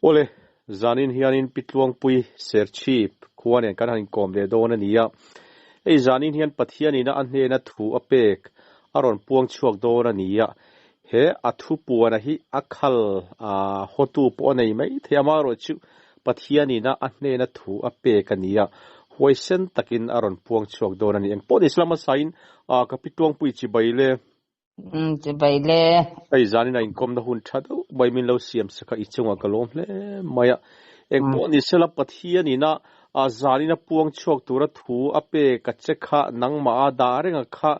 Ole zanin hianin pitluang pui serchip khuan kan han kom ve don ania ei zanin hian pathiani na anhe na thu apek aron puang chuak don ania he athu puana hi akhal hotu po nei mai thema ro chu pathiani na anhe na thu apek ania hoisen takin aron puang chuak don ani eng pon islam sain kapitluang pui chi baile Chi baile ai zanin in kom na hun thado bai min lo siam saka ichunga kalom hle maya eng pon isela pathiani na zanina puang chuak tura thu ape ka chekha nangma darenga kha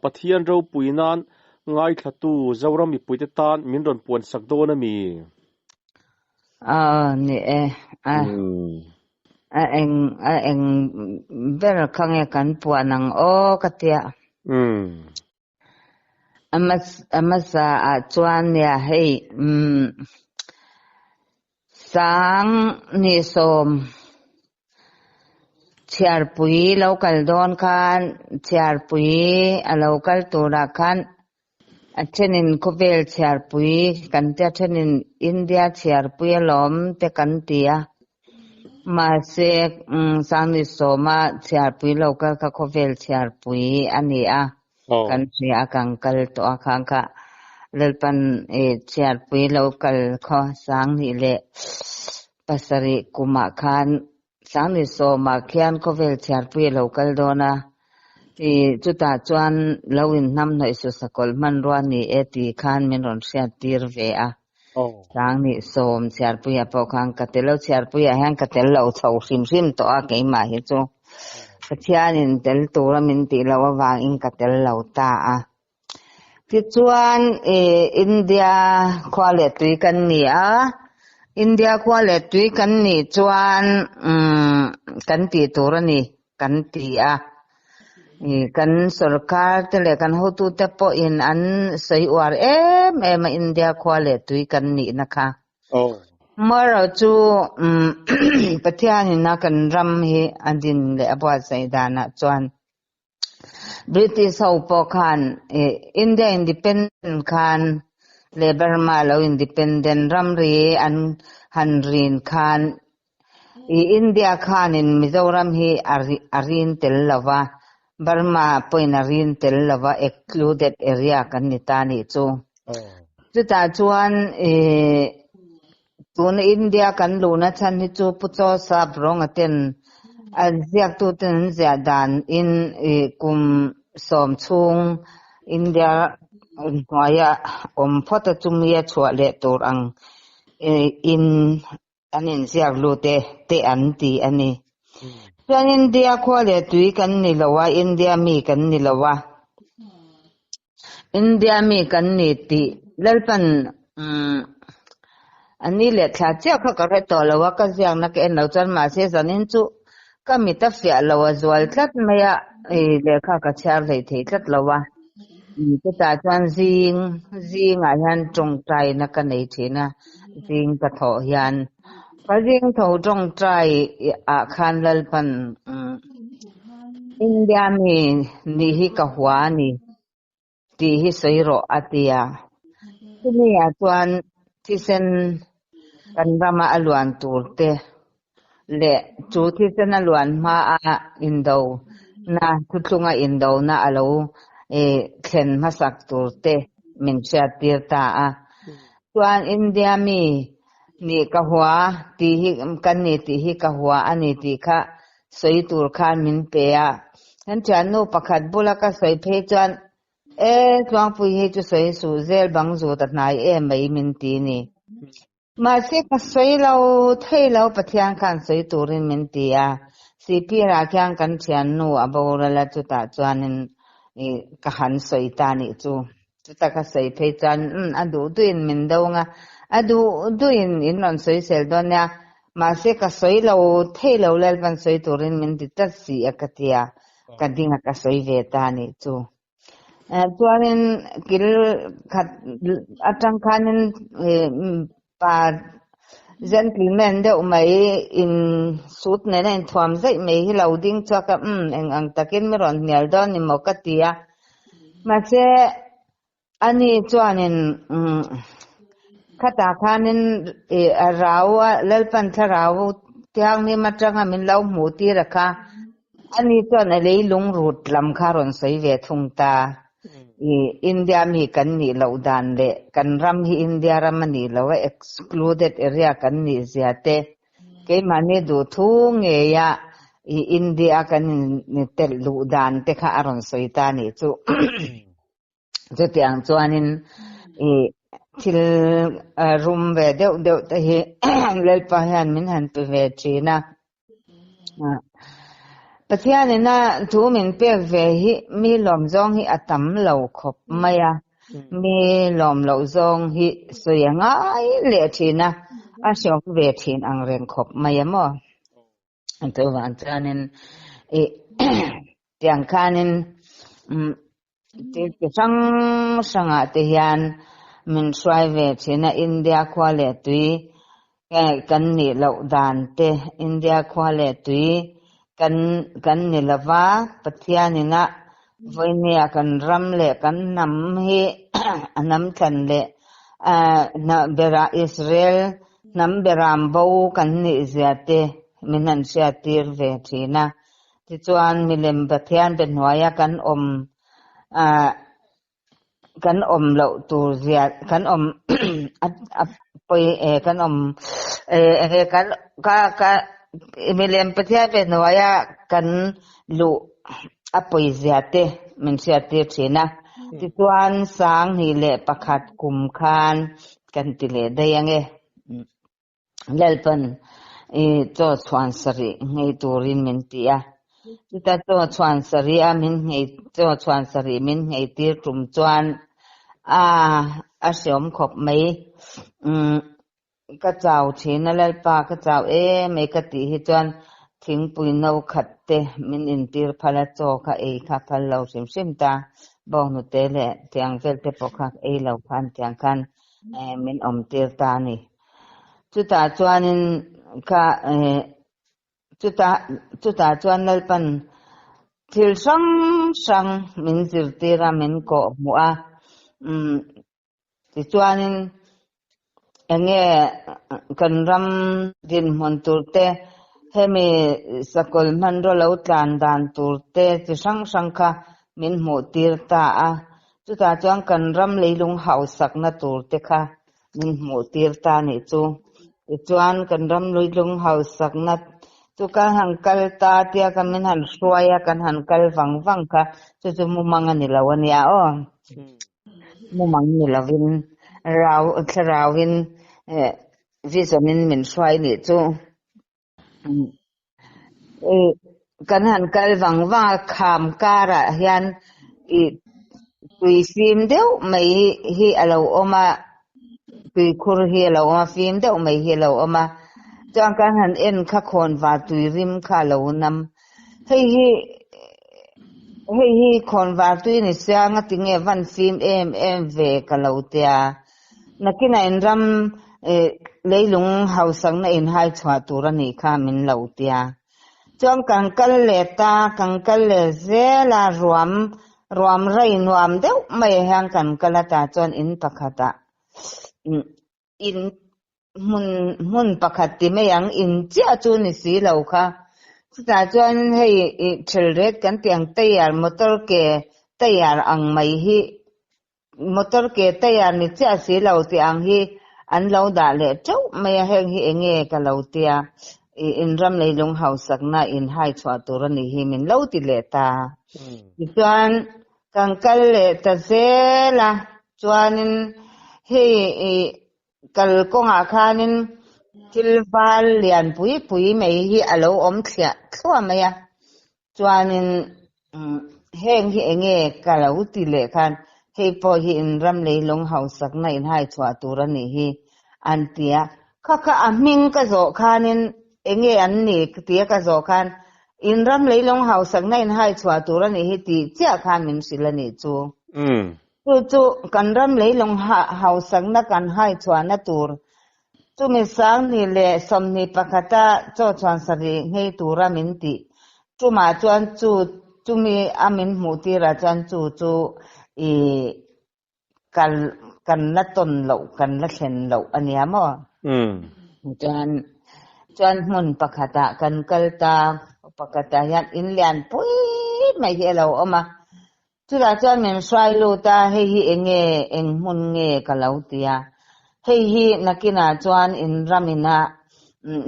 pathian ro puinan ngai thatu zawrami puite tan minron puan sakdona mi ni eng ber khange kan puanang o katia amasa a chuan ya hei sang ni som chiar pui local don khan chiar pui a local tura khan achenin kovel chiar pui kan te achenin India chiar pui lom te kan tia ma se sang ni soma chiar pui local ka kovel chiar pui ani a kan sia kang kal to akhang ka lalpan chiar pui local kho sang ni le pasari kuma khan sang ni soma khian kovel chiar pui local dona chuta chuan lawin nam noi su sakol man ro ni eti khan min ron sia tir ve a sang ni som chiar pui a po khang ka te lo chiar pui a hang ka tel lo chho sim to a ke ma hi chu pathianin tel tura min ti lo wang in ka tel lo ta a ti chuan India khwale tui kan ni a India khwale tui kan ni chuan kan ti tura ni kan ti a kan sarkar te le kan hotu te po in an sei war em India khwale tui kan ni na kha mara chu pathianin na kan ram hi adin le abwa saidana chuan British ho po khan India independent khan le Burma lo independent ram ri an han rin khan India khan in Mizoram hi arin tel lawa Burma poina rin tel lawa excluded area kan nitani chu chuta chuan tun India kan luna chan hi chu pucho sa brong aten ziak tu ten zia dan in kum som chung India ngaya phota chumia chwa le tur ang in anin ziak lu te an ti ani chuan India khwale tui kan ni lawa India mi kan ni lawa India mi kan ni ti lalpan ani le thla che kha ka re to lawa ka ziak na ke no chan ma se zanin chu ka mi ta fia lawa zwal tlat maya le kha ka char le the tlat lawa ke ta chuan zing a hian tong trai na ka nei thina zing ka tho hian ka zing tho tong trai a khan lalpan India mi ni hi ka hwa ni ti hi soiro atia kini a chuan ti sen kan rama alwan turte le chu ti sen alwan ma a indo na thutlunga indo na alo thlen masak turte min cha tirta a chuan India mi ni ka hwa ti hi kan ni ti hi ka hwa ani ti kha soi tur khan min pe a han chan no pakhat bulaka soi phe chuan chuang pui hi chu soi su zel bang zu ta nai mai min ti ni ma se ka soi lo thei lo pathian khan soi turin min ti a CP ra kyang kan chian nu abora la chu ta chuanin ka han soi ta ni chu ta ka soi phe chan adu tuin min donga adu duin in non soi sel donya ma se ka soi lo thei lo lal ban soi turin min ti ta si akatia ka dinga ka soi ve ta ni chu chuanin kil khat atang khanin pa gentleman de mai in suit ne na thwam zai mai hi loading chaka ang takin mi ron nial don ni mokatia ma che ani chuanin khata khanin rawa lalpan tharaw tiang ni matanga min lau mu ti rakha ani ton alei lung rut lam kharon sei ve thung ta India mi kan ni lo dan le kan ram hi India ram ni lo excluded area kan ni ziate ke mani du thu nge ya India kan ni tel lu dan te kha aron sei ta ni chu chu tiang chuanin thil room ve deuh te hi lalpa hian min han pe ve thina pathianina thu min pek ve hi mi lom zong hi atam lo khop maya mi lom lo zong hi soyanga le thina a shok ve thin ang ren khop maya mo anto wan chanin tiang khanin ti sang sanga te hian min swai ve thina India khwale tui kan ni lo dan te India khwale tui kan ni lawa pathianina voinia kan ram le kan nam hi anam than le na bera Israel nam beram bo kan ni ziate minan sia tir ve thina ti chuan milem pathian ben hnuaia kan om lo tur ziat kan om poi kan om kan ka milem pathian ben hnuaia kan lu apoi ziate min sia tir thina ti chuan sang hi le pakhat kum khan kan ti le dayange lalpan cho chuan sari ngei turin min tia ta cho chuan sari a min ngei cho chuan sari min ngei tir tum chuan a siom khop mai ka chau thina lalpa ka chau mai ka ti hi chuan thing pui no khat te min in tir phala cho kha kha phal lo sim sim ta bo nu te le tiang vel te pokha lo phan tiang khan min om tir ta ni chuta chuanin ka chuta chuan lalpan thil sang min zir tira min ko mua ti chuanin enge kan ram din mon turte hemi sakol manro lo tlan dan turte ti sang kha min mu tir ta chuta chuan kan ram leilung hau sak na turte kha min mu tir ta ni chu chuan kan ram leilung hau sak na chu kan hankal ta tia kan min han hruaya kan hankal wang kha chu mu manga ni lawania mu mang ni lavin rawin visamin min hruai ni chu kan hankal wangwa kham kara hian tui fim deuh mai hi alo oma tui khur hi alo oma fim deuh mai hi alo oma chuan kan han en kha khon wa tui rim kha lo nam hei hi khon wa tui ni sianga tinge van fim em ve ka lo tia nakina in ram leilung hausang na in hai chwa tura ni kha min lo tia chuan kan kal le ta kan kal le zela ruam rai nuam deuh mai hang kan kalata chuan in pakhata in mun pakhat ti mai ang in chia chu ni si lo kha chuta chuan hei thilret kan tiang tayar motor ke tayar ang mai hi motor ke tayar ni chia si lo ti ang hi an lo da le chau mai heng hi enge ka lo tia in ram leilung hausak na in hai chwa turani hi min lo ti le ta chuan kan kal le ta zela chuanin hei kal konga khanin tilwal lian pui mai hi alo om thlia thua maya chuanin heng hi enge ka lo ti le khan hei po hi in ram leilung hausak na in hai chwa turani hi an tia kha aming ka zo khanin enge an ni tia ka zo khan in ram leilung hausak na in hai chwa turani hi ti chia khan min silani chu chu kan ram leilung hausak na kan hai chwa na tur chu mi sang ni le som ni pakhata cho chuan sari ngei tura min ti chu ma chuan chu mi amin mu ti ra chuan chu kal kan la ton lo kan la thlen lo ania mo chuan hmun pakhata kan kalta pakata hian in lian pui mai hi lo oma chula chuan min swai lu ta hei hi eng hmun nge kalau tia hei hi nakina chuan in ramina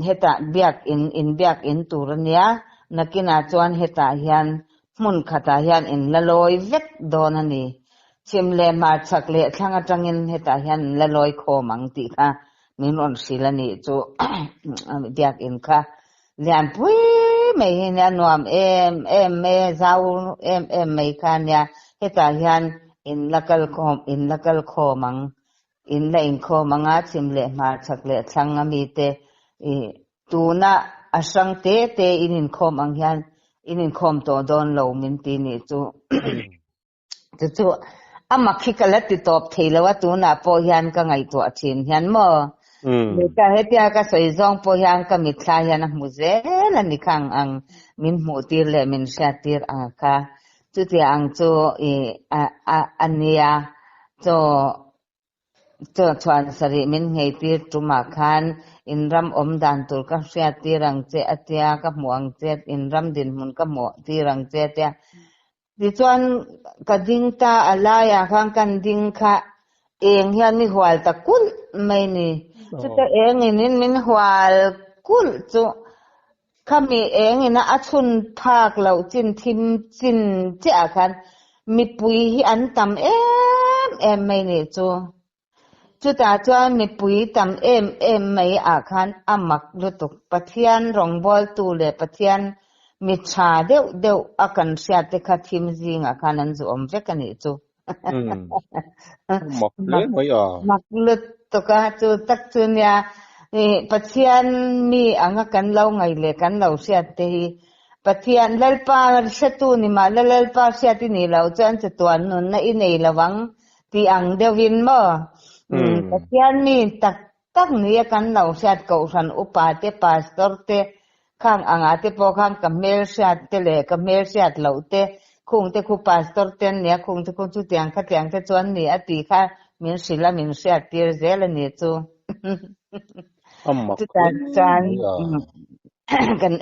heta biak in biak in turania nakina chuan heta hian hmun khata hian in laloi vek don ani chimle ma chakle thlanga tangin heta hian laloi khomang ti kha min on silani chu biak in kha lian pui mai hian nuam em me zau em mai khan ya heta hian in lakal khomang in lain khomanga chimle ma chakle thlanga mi te tuna asang te inin khomang hian inin khom to don lo min ti ni chu chu amakhi kalati top theilawa tuna po hian ka ngai to achin hian mo ta hetia ka soizong po hian ka mitla hian a muze la nikhang ang min mu tir le min sha tir ang ka chu ti ang chu ania cho chuan sari min ngei tir tuma khan in ram om dan tur ka sha tirang che atia ka muang che in ram din mun ka mo tirang che tia di chuan ka ding ta alaya khang kan ding kha eng hian mi hwal ta kul mai ni chu ta eng in min hwal kul chu khami eng ina achun phak lo chin thim chin che khan mi pui hi an tam em mai ni chu ta chuan mi pui tam em mai a khan amak lutuk pathian rongbol tu le pathian mi cha deuh akan sia te kha thim zinga khan an zu om vek ani chu mak lut to ka chu tak chu nia pathian mi anga kan lo ngai le kan lo sia te hi pathian lalpa setu ni ma lalpa sia ti ni lo chan che tuan nun na i nei lawang ti ang deuhin mo pathian mi tak ni kan lo sia ko san upa te pastor te khang anga te po khang kamel siat te le kamel siat lo te khung te khu pastor ten ne khung te chu tiang kha tiang te chuan ni ati kha min sila min siat tir zel ni chu tu ta chan kan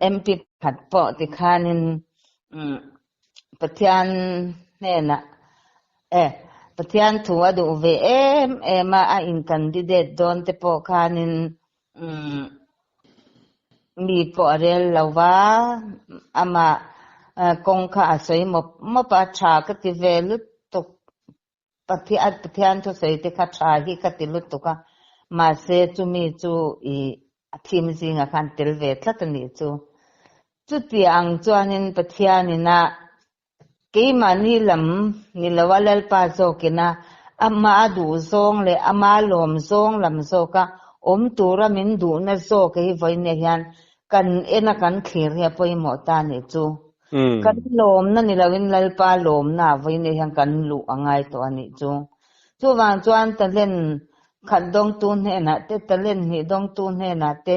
em pi phat po ti khanin pathian ne na pathian thuwa du ve ma a in candidate don te po khanin mi po rel lawa ama kong kha asoi mo pa cha ka ti ve lut to pathian to sei te kha cha hi ka ti lut to ka ma se chu mi chu I thim zinga khan tel ve thlat ni chu ti ang chuanin pathian ina ke mani lam ni lawalal pa zo kina ama du zong le ama lom zong lam zo ka om tura min du na zo ke hi voi ne hian kan ena kan thlir ya poi mo ta ni chu kan lom na ni lawin lal pa lom na voi ne hian kan lu angai to ani chu wang chuan ta len khat dong tu ne na te ta len ni dong tu ne na te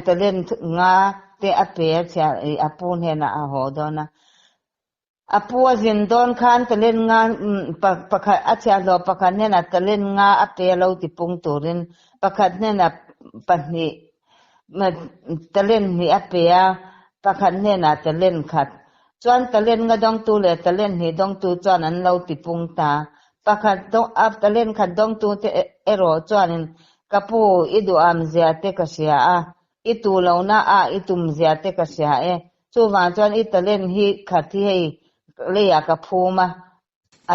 ta len nga te ape cha apu ne na a ho do na apua zindon khan talen nga pakhat acha lo pakhat ne na talen nga ape lo ti pung turin pakhat ne na pahni talen ni ape a pakhat ne na talen khat chuan talen nga dong tu le talen ni dong tu chuan an lo ti pung ta pakhat dong ap talen khat dong tu te ero chuan kapu idu am zia te ka sia a itu lo na a itum zia te ka sia chu wa chuan I talen hi khathi hei leya ka phuma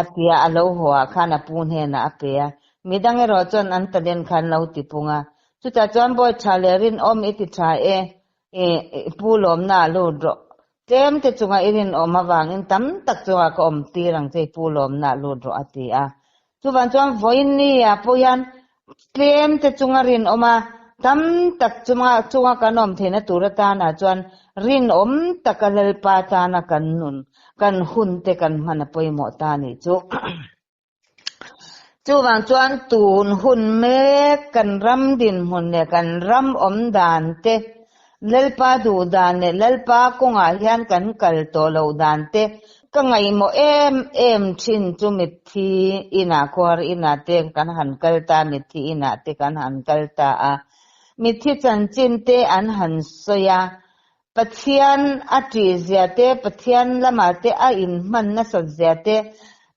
atia alo hoa khana pun he na apea midang ero chon an talen khan lo tipunga chuta chon boy thalerin om iti tha pulom na lo dro tem te chunga irin oma wangin tam tak chunga ko om tirang che pulom na lo dro atia chuwan chon voin ni ya poyan tem te chunga rin oma tam tak chunga kanom thena turata na chon rin om takalal pa ta na kan nun kan hun te kan mana poi mo ta ni chu wang chuan tun hun me kan ram din hun ne kan ram om dan te lalpa du dan ne lalpa konga hian kan kal to lo dan te ka ngai mo em chin chu mit thi ina kwar ina te kan han kal ta mit thi ina te kan han kal ta a mit thi chan chin te an han soya pathian atri zia te pathian lama te a in man na sa zia te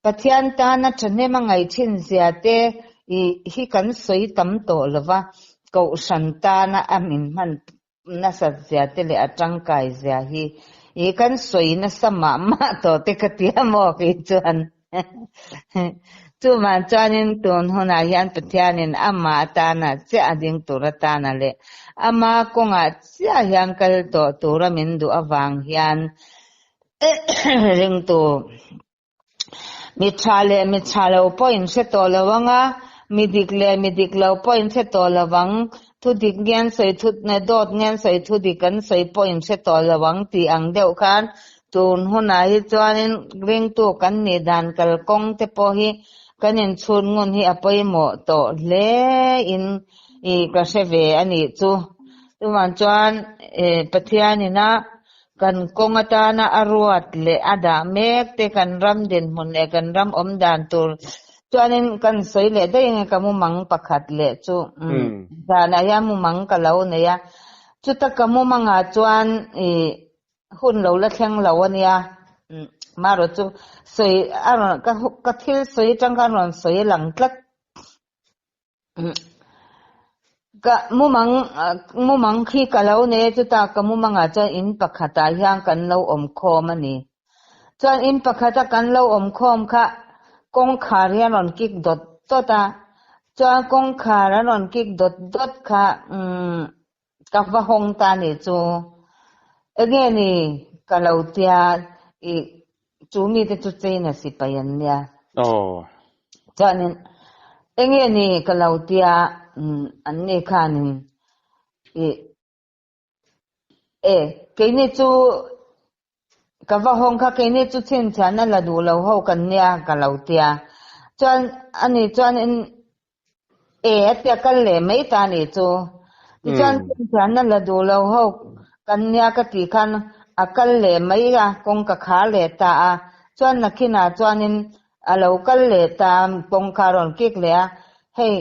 pathian ta na thane mangai chin zia te hi kan soi tam to lova ko shanta na amin man na sa zia te le atang kai zia hi kan soi na sama ma to te katia mo ki chuan chu man chuanin tun hona hian pathianin ama ta na che ading tura ta na le ama konga chia hian kal to tura min du awang hian ring tu mi thale point se to lawanga midik lo point se to lawang thu dik ngen soi thut na dot ngen soi thu dik kan soi point se to lawang ti ang deuh khan tun hona hi chuanin ring tu kan ni dan kal kong te po hi kanin chhun ngun hi apoi mo to hle in ka seve ani chu tuman chuan pathianina kan kongata na aruat le ada mek te kan ram din mun le kan ram om dan tur chuanin kan soi le dei nge kamu mang pakhat le chu dana ya mu mang ka lo ne ya chu ta kamu manga chuan hun lo la thleng lo ania maro chu soi aron ka thil soi tang kan ron soi lang tlak ka mumang khi kalau ne chu ta ka mumanga cha in pakhata hian kan lo om khom ani chuan in pakhata kan lo om khom kha kong khar hian on kik dot to ta chuan kong khar an on kik dot kha ka va hong ta ni chu ege ni kalau tia chu mi te chu cheina si payan nia chuan enge ni kalau tia anne khanin keine chu kawa hong kha keine chu chen chana la du lo ho kan nia kalautia chuan ani chuan in te kal le mai ta ni chu chuan chen chana la du lo ho kan nia ka ti khan akal le mai ga kong ka kha le ta a chuan nakhina chuan in alo kal le ta kong karon kik le a hei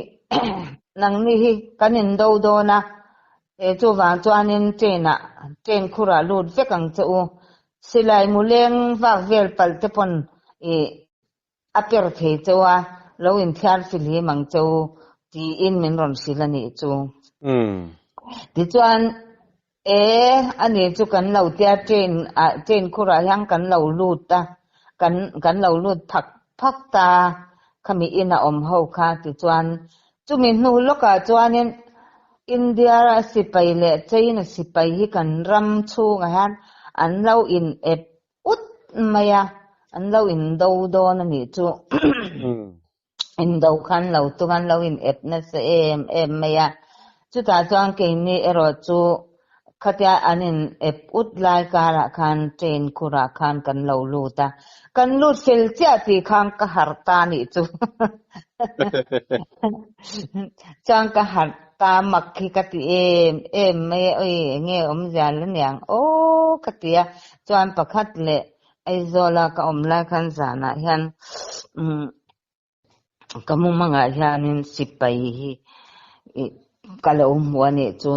nang ni hi kanin do na chu wang chuanin ten khura lut vekang chu silai muleng wak vel pal te pon aper the chuwa lo in thiar fili mang chu ti in min ron silani chu ti chuan ani chu kan lo tia ten khura yang kan lo lut ta kan lo lut phak ta khami ina om ho kha ti chuan chumi nu loka chuanin India sipai le China sipai hi kan ram chu nga han an lo in ep ut maya an lo in do na ni chu in do khan lo tu kan lo in ep na se em maya chu ta chuan ke ni ero chu khatya anin ep ut lai kara khan train khura khan kan lo lu ta kan lu sel cha ti khang ka har ta ni chu chang ka har ta mak khi ka ti em me oi nge om jan le nyang o ka tia chuan pakhat le ai zola ka om la khan zana hian kamu manga hianin sipai hi kalo muani chu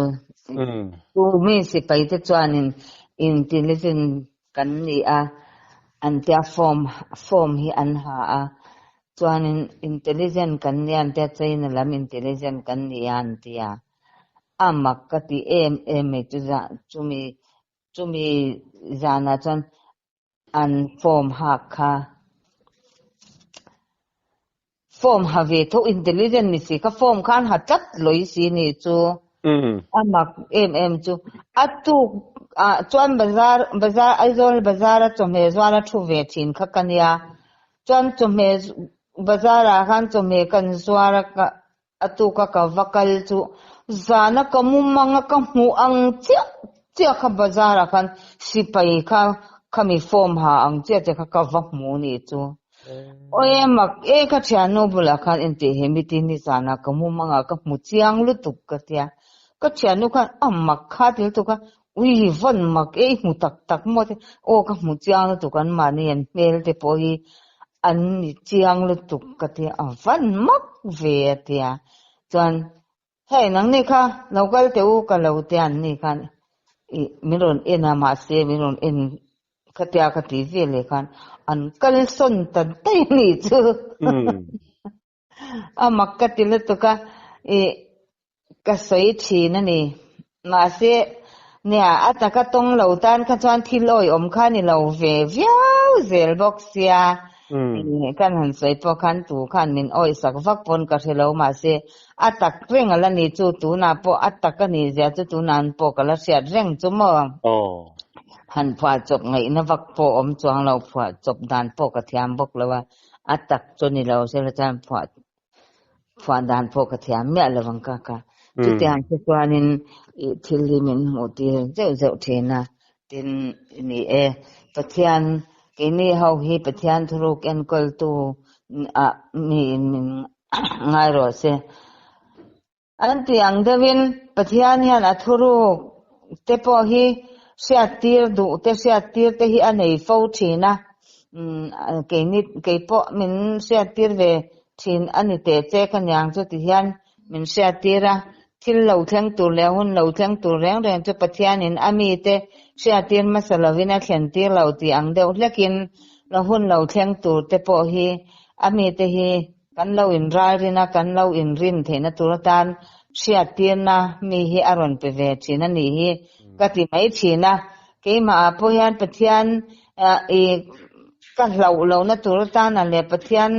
tu mi sipai te chuanin intelligent kan ni a antia form hi an ha a chuanin intelligent kan nian te chain lam intelligent kan nian tia amak ka ti em me chu za chumi zana chan an form ha kha form ha ve tho intelligent ni si ka form khan ha chat loi si ni chu amak em chu atu chuan bazar aizol bazar chome zwala thu ve thin kha kania chuan chome bazara khan chome kan zwara ka atu ka vakal chu zana kamu manga ka mu ang chia kha bazara khan sipai kha khami form ha ang chia ka va mu ni chu oye mak ka thianu bula khan inte hemiti ni zana kamu manga ka mu chiang lu tuk ka tia ka thianu khan amak kha til tu ka ui van mak mu tak tak mo te o ka mu chiang lu tu kan ma ni en mel te po hi an ni chiang lu tu ka te van mak ve tia chuan hei nang ni kha local te u ka lo te an ni khan miron ena ma se miron en katia ka ti ve le khan an kal son tan tai ni chu a mak ka ti lu tu ka ka soi thi na ni ma se nè ata ka tong lo tan ka chuan thil oi om kha ni lo ve viau zel box sia kan han soi po khan tu khan min oi sak vak pon ka thelo ma se atak reng ala ni chu tu na po atak ka ni ja chu tu nan po kala sia reng chu mo han phwa chop ngai na vak po om chuang lo phwa chop dan po ka thiam bok lawa atak chu ni lo se la chan phwa dan po ka thiam me lawang ka chu te han chuanin thil li min mu ti zeu zeu thena tin ni pathian ke ni hau hi pathian thuruk en kol tu min ngai ro se an tiang dawin pathian hian a thuruk te po hi siatir du te siatir te hi anei fo thina ke po min siatir ve thin ani te che kanyang chu ti hian min siatira thil lo thleng tur le hun lo thleng tur reng reng chu pathian in ami te siatir masalovina thlen tir lo ti ang deuh hlekin lo hun lo thleng tur te po hi ami te hi kan lo in ral rina kan lo in rin theina tur tan siatir na mi hi aron pe ve thina ni hi ka ti mai thina ke ma po hian pathian ka lo na tur tan a le pathian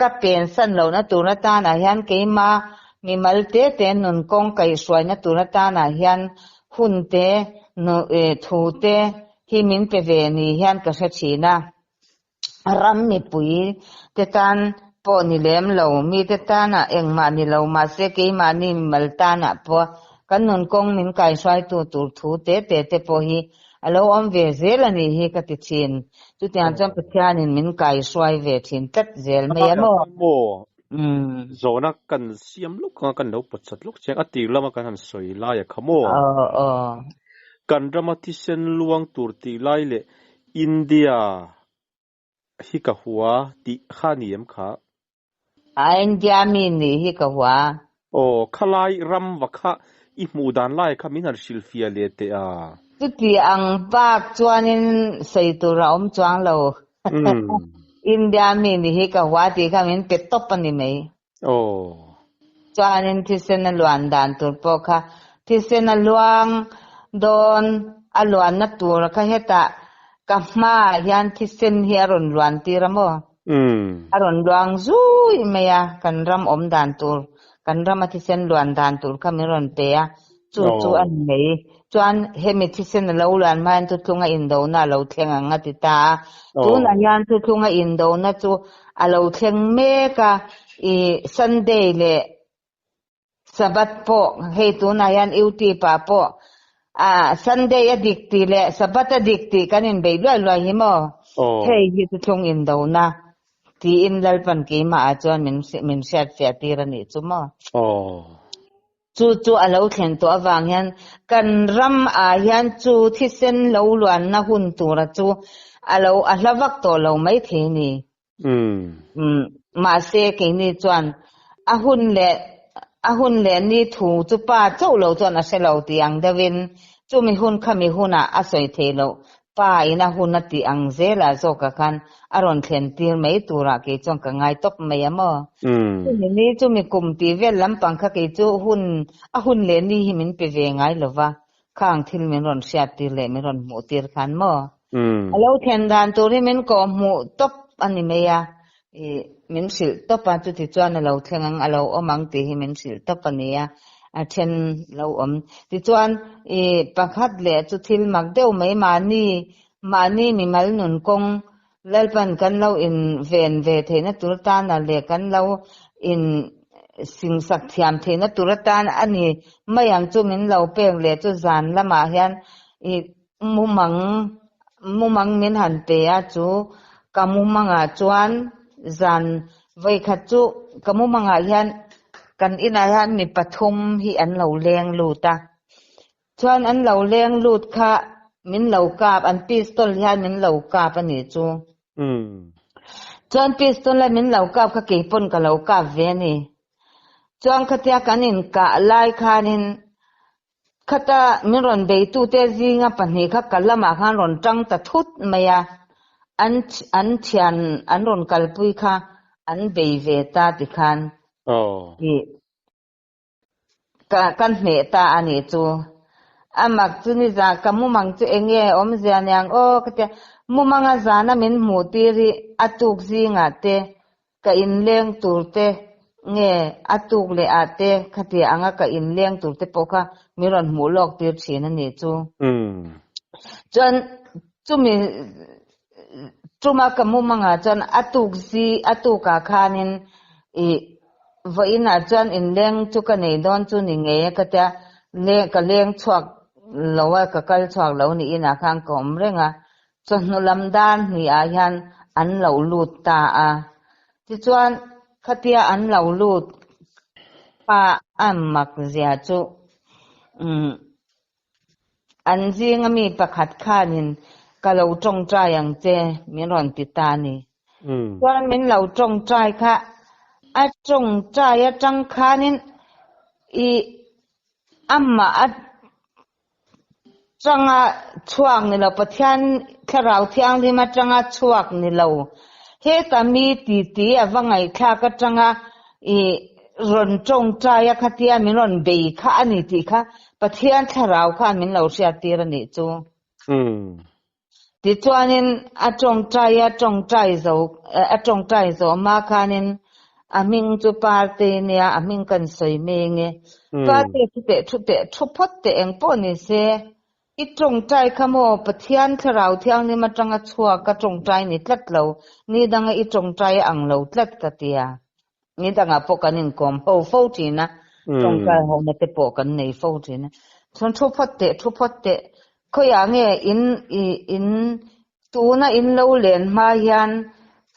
ka pen san lo na tur ta na hian ke ma mi mal te nun kong kai suai na tur ta na hian hun te no thu te hi min pe ve ni hian ka sa china ram mi pui te tan po ni lem lo mi te ta na eng ma ni lo ma se ke ma ni mal ta na po kan nun kong min kai suai tu thu te po hi alo om ve zel ani hi ka ti chin chu tiang cham pathian in min kai suai ve thin tat zel me amo zona kan siam luk kan no pachat luk cheng ati lama kan han soi la ya khamo kan dramatisen luang tur ti lai le India hi ka huwa ti khaniem kha India mi ni hi ka huwa khalai ram wakha I mudan lai kha min har silfia le te tu ti ang bak chuanin sei tu ra om chuang lo India mi ni hi ka huwa ti kha min pet top ani mai chuanin thisen luan dan tur po kha thisen luang don alwan na tur kha heta ka ma hian thisen hi aron luan ti ramo aron luang zui meya kan ram om dan tur kan ram thisen luan dan tur kha miron pe ya chu an nei chuan hemi thisen lo luan man tu thunga in do na lo thlenga nga ti ta tu na hian tu thunga in do na chu alo thleng me ka Sunday le sabat po hei tu na yan iuti pa po Sunday adikti le sabat adikti kanin bei loi hi mo hei hi tu thung in do na ti in lalpan ke ma a chuan min shat fia tirani chu mo chu alo thlen to awang hian kan ram a hian chu thisen lo luan na hun tura chu alo a hlawak to lo mai the ni ma se ke ni chuan a hun le ni thu chu pa chau lo chuan a se lo ti ang dawin chu mi hun khami huna a soi the lo pa ina hun na ti ang zela zo ka khan aron thlen tir mai tura ke chong ka ngai top mai amo ni chu mi kum ti vel lam pang kha ke chu a hun le ni hi min pe ve ngai lova khang thil min ron sha ti le min ron mu tir khan mo alo thlen dan tur hi min ko mu top ani me ya min sil top pa chu ti chuan alo thlengang alo omang ti hi min sil top ani ya a then lo om ti chuan pakhat le chu thil mak deuh mai mani mi mal nun kong lalpan kan lo in ven ve theina turtan a le kan lo in sing sak thiam theina turatan ani mayang chu min lo peng le chu zan lama hian mumang min han pe a chu kamumanga chuan zan vai khat chu kamumanga hian kan ina hian mi pathum hi an lo leng lu ta chuan an lo leng lut kha min lo kap an pistol hian min lo kap ani chu chuan pistol la min lo kap kha ke pon ka lo kap ve ni chuan khatia kanin ka lai khanin khata min ron be tu te zinga pahni kha kalama khan ron tang ta thut maya an thian an ron kalpui kha an be ve ta ti khan kan hne ta ani chu amak chu ni za kamumang chu enge om zianyang o khatia mumanga zana min mu tiri atuk zinga te ka in leng turte nge atuk le ate khati anga ka in leng turte poka miron mulok tir thina ni chu chuan chumi chuma kamumanga chuan atuka khanin voina chuan in leng chu ka nei don chu ni nge kata le ka leng chuak lowa ka kal chuak lo ni ina khang kom renga chuan nu lamdan ni a hian an lo lut ta a ti chuan khatia an lo lut pa amak zia chu an zinga mi pakhat khanin ka lo tong trai ang che min ron ti ta ni chuan min lo tong trai kha a tong trai a tang khanin i amma a changa chuak ni lo pathian kharau thiang li ma changa chuak ni lo he ta mi ti awangai kha ka changa i ron tong trai a khatia min ron be kha ani ti kha pathian kharau kha min lo sia tir ani chu ti chuanin a tong trai zo ma khanin aming chu parte nia aming kan soi me nge parte thu phot te eng po ni se i tong trai khamo pathian kharau thiang ni ma tanga chua ka tong trai ni tlat lo ni danga i tong trai ang lo tlat ka tia ni danga po kanin kom ho tina tong trai ho na te po kan nei fo tina thon thu phot te khoya nge in tu na in lo len ma hian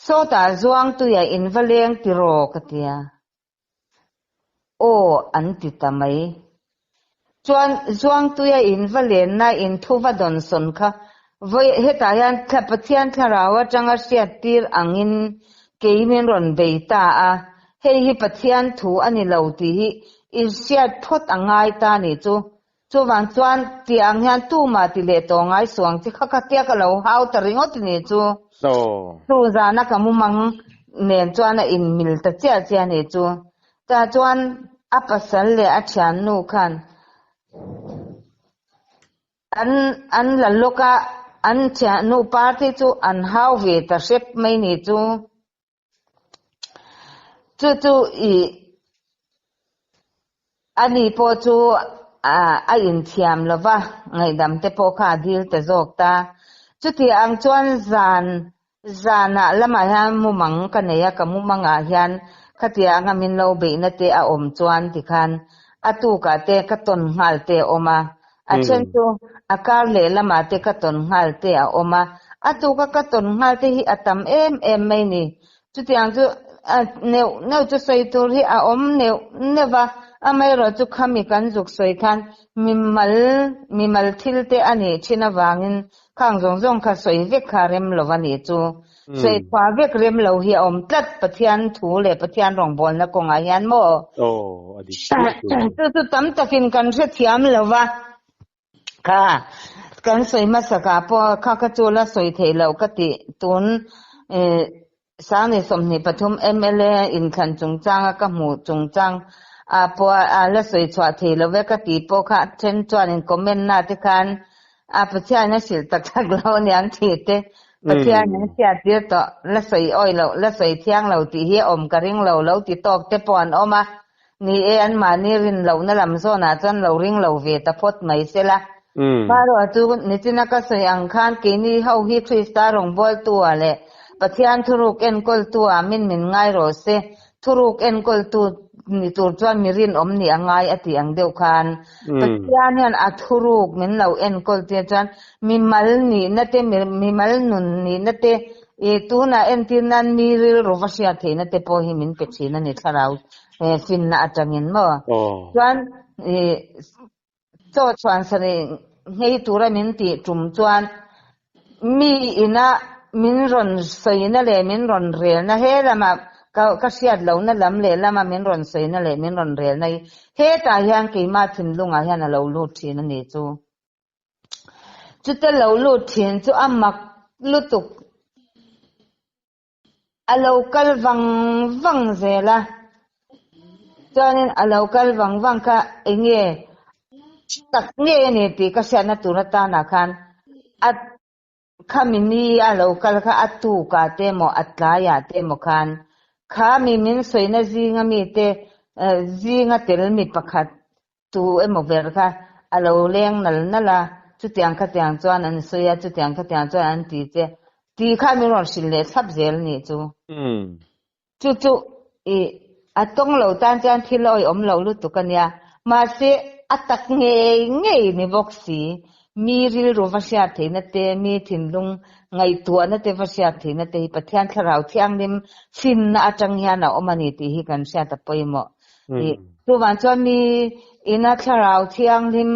so ta zuang tu ya in valeng ti ro ka tia o an ti tamai chuan zuang tu ya in valen na in thu va don son kha voi heta yan thapathian tharawa tanga sia tir angin keinen ron beita a hi pathian thu ani lo ti hi in sia thot angai ta ni chu chuwan chuan ti ang hian tu ma ti le to ngai suang chi kha tia ka lo hau ta ringot ni chu tu za na kamumang nen chuan a in mil ta chia ni chu ta chuan apasal le a thian nu khan an la loka an cha no party chu an hau ve ta sep mai ni chu i ani po chu a in thiam lova ngai dam te po kha dil te zok ta chu ti ang chuan zana lama hian mumang kaneya ka mumanga hian khatia anga min lo be na te a om chuan ti khan atu ka te ka ton ngal te oma a chen chu akar le lama te ka ton ngal te a oma atu ka ton ngal te hi atam em mai ni chu ti ang chu neu chu soi tur hi a om neva amai ro chu khami kan juk soi khan mimal thil te ani china wangin khang zong kha soi vek kha rem lovani chu soi khwa vek rem lo hi om tlat pathian thu le pathian rong bol na ko nga yan mo adi tu tam takin kan se thiam lova ka kan soi ma saka po kha chola soi thelo kati tun sani somni pathum MLA in khan chungchang ka mu chungchang a po a la soi chwa thelo ve ka ti po kha chen chuan in comment na te khan a pathian na sil tak lo nyang thi te pathian na sia ti to la soi oi lo la soi thiang lo ti hi om ka ring lo ti tok te pon oma ni an ma ni rin lo na lam zo na chan lo ring lo ve ta phot mai sela paro atu nitina ka soi ang khan ke ni hau hi krista rong bol tu ale pathian thuruk en kol tu min ngai ro se thuruk en kol tu ni tur chuan mirin om ni angai ati ang deuh khan pathian hian a thuruk min lo en kol te chuan mimal ni na te mimal nun ni na te e tuna en tinan mi ril rovasia the na te po hi min pe china ni tharau fin na atangin mo chuan cho chuan sani ngei tura min ti tum chuan mi ina min ron soina le min ron rel na he lama ka siat lo na lam le lama min ron soina le min ron rel nai he ta hian ke ma thin lunga hian a lo lu thin ani chu te lo lu thin chu amak lutuk a lo kal wang zela chuanin a lo kal wang ka enge tak nge ni ti ka siat na tura ta na khan at khamini a lo kal kha atu ka te mo atlaya te mo khan khami min soina zinga mi te zinga tel mi pakhat tu emo ver kha a lo leng nal nala chu tiang kha tiang chuan an soya chu tiang kha tiang chuan an ti che ti kha mi ron sil le thap zel ni chu e atong lo tan chan thiloi om lo lu tu kania ma se atak nge ni boxi mi ril ro vasia theina te mi thinlung ngai tua na te vasia theina te pathian tharau thiang nim fin na atang hian a omani ti hi kan sia ta poimo tu wan cho mi ina tharau thiang nim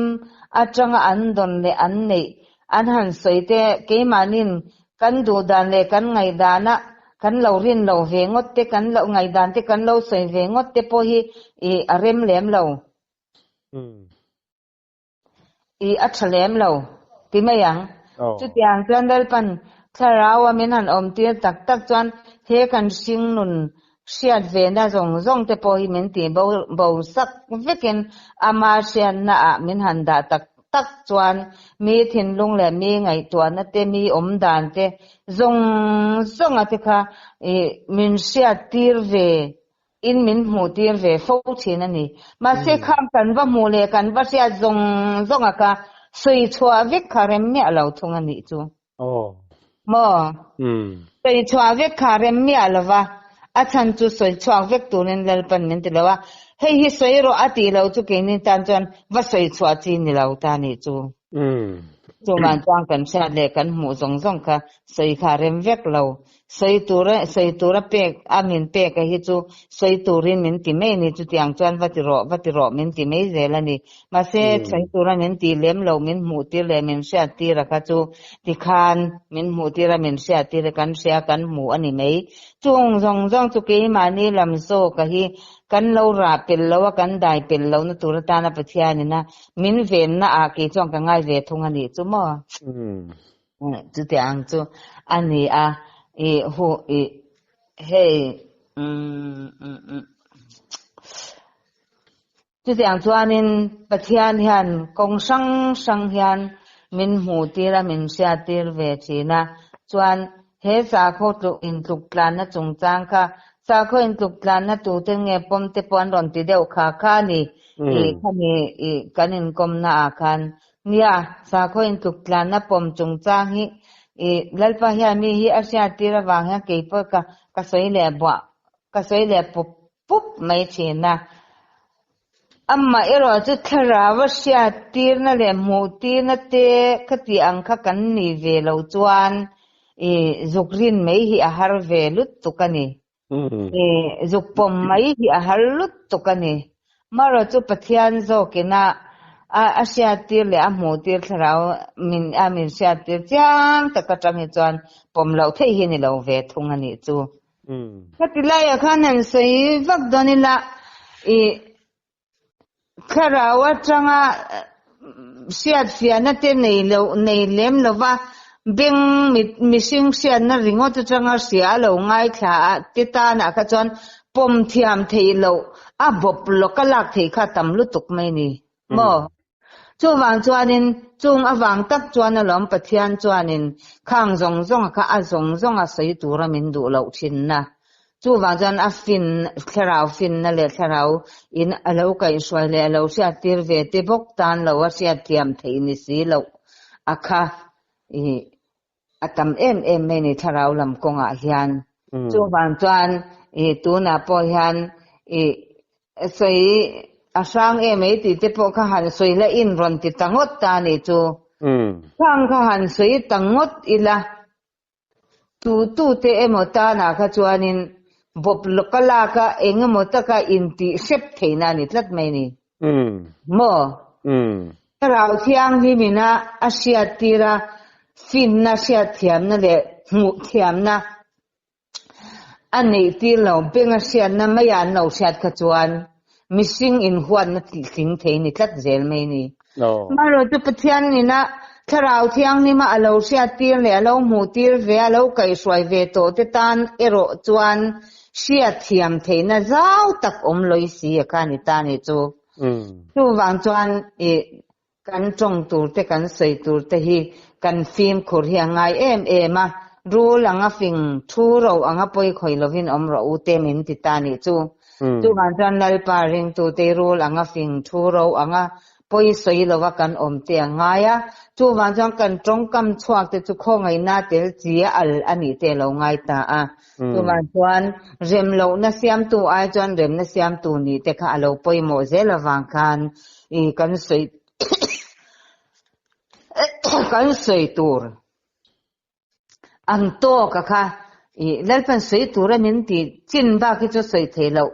atang an don le an nei an han soite ke manin kan du dan le kan ngai dana kan lo rin lo ve ngot te kan lo ngai dan te kan lo soi ve ngot te po hi arem lem lo athalem lo ti mayang chu tiang chuan dal pan tharawa min han om ti tak chuan he kan sing nun siat ve na zong te po hi min ti bo sak vekin ama sian na a min han da tak chuan mi thin lung le mi ngai tua na te mi om dan te zong a te kha min siat tir ve in min mu tir ve fo chin ani ma se kham kan va mu le kan va sia zong aka sui chua vek kharem mi alo thung ani chu mo sui chua vek kharem mi alwa a chan chu sui chua vek tunin lal pan min tilawa hei hi sui ro ati lo chu ke ni tan chuan va sui chua chi ni lo ta ni chu chu man chang kan sia le kan mu zong kha sui kharem vek lo soi tura pek amin pek hi chu soi turin min ti me ni chu tiang chuan vati ro min ti me zel ani ma se soi tura min ti lem lo min mu ti le min sha ti ra ka chu ti khan min mu ti ra min sha ti ra kan sha kan mu ani mei chung zong chu ke ma ni lam so ka hi kan lo ra pel lo kan dai pel lo na tura ta na pathia ni na min ven na a ke chong ka ngai ve thung ani chu mo chu tiang chu ani a hey chu tiang chuanin pathian hian kong sang hian min mu tira min sia tir ve china chuan he sa kho tu in tuk plan na chung chang kha sa kho in tuk plan na tu te nge pom te pon ron ti deu kha ni khani kanin kom na khan nia sa kho in tuk plan na pom chung chang hi lalpa hiya mi hi asya tira wang ha ke po ka soi le pup mai chena amma ero chu tharawa sya tir na le mu ti na te khati ang kha kan ni ve lo chuan zukrin mai hi a har ve lut tukani zukpom mai hi a har lut tukani maro chu pathian zo kena asya tir le amu tir tharau min sya tir chang takatang hi chuan pom lo thei hi ni lo ve thung ani chu katilai khanan sei vak donila kharawa changa siat fiana te nei lem lova beng missing siat na ringot changa sia lo ngai thla ti ta na kha chuan pom thiam thei lo a bop lokalak thei kha tam lu tuk mai ni mo chu wang chuanin chung awang tak chuan alom pathian chuanin khang zong kha a zong a sei tura min du lo thin na chu wang chuan a fin tharau fin na le tharau in alo kai swai le alo sia tir ve te bok tan lo a sia thiam thei ni si lo akha atam em me ni tharau lam konga hian chu wang chuan tu na po hian sei asang mai ti te po kha han soi la in ron ti tangot ta ni chu sang kha han soi tangot ila tu te emota na kha chuanin bop lokala ka engmota ka in ti sep theina ni tlat mai ni mo rau thiang hi mina asia tira fin na sia thiam na le mu thiam na ani ti lo benga sia na maya no sia ka chuan missing in huan na ti thing the ni tlat zel mai ni maro tu pathian ni na tharau thiang ni ma alo sia tir le alo mu tir ve alo kai swai ve to te tan ero chuan sia thiam the na zau tak om loi si ka ni ta ni chu tu wang chuan e kan trong tur te kan sei tur te hi kan phim khur hi angai em a ru langa fing thu ro anga poi khoi lovin om ro u te min ti ta ni chu tu wang chuan nal pa ring tu te ru langa fing thu ro anga poi sei lo wa kan om te angai a tu wang chuan kan trong kam chuak te chu kho ngai na tel chia al ani te lo ngai ta a tu wang chuan rem lo na siam tu ai chuan rem na siam tu ni te kha alo poi mo zela wang khan I kan sei kan sei tur ang to ka kha I lalpan sei tura min ti chin ba ki chu sei thelo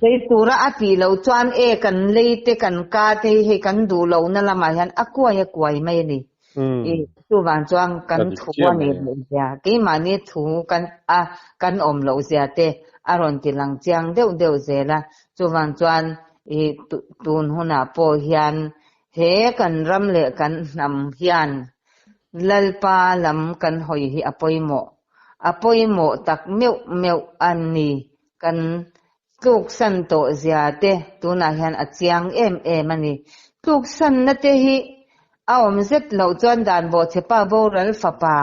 sei tura ati lo chuan e kan leite kan ka te he kan du lo na lama hian akwai mai ni tu wan chuan kan thu ani ya ke mani thu kan om lo zia te aron ti lang chiang deu zela chu wan chuan tun huna po hian he kan ram le kan nam hian lalpa lam kan hoi hi apoimo tak meu ani kan tluk san to zia te tuna hian achiang em ani tluk san na te hi aom zet lo chuan dan bo chepa bo ral fa pa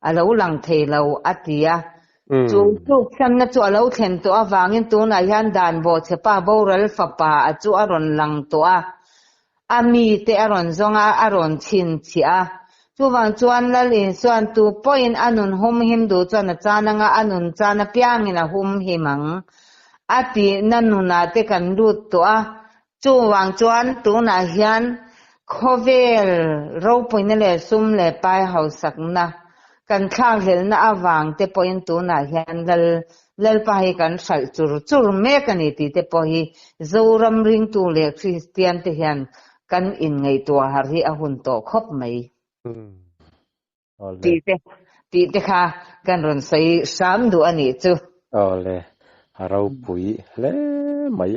alo lang thei lo atia chu tluk san na chu alo thlen to awangin tuna hian dan bo chepa bo ral fa pa chu aron lang to ami te aron zonga aron chin chia chu wang chuan lalin chuan tu point anun hum him du chuan chana nga anun chana piang ina hum himang ati nanuna te kan lut to chu wang chuan tu na hian khovel ro point le sum le pai hausak na kan thang hel na awang te point tu na hian lal pa hi kan sal chur me kan ti te po hi zoram ring tu le Christian te hian kan in ngai to har hi a hun to khop mai ti te kha kan ron sei sam du ani chu ole harau pui le mai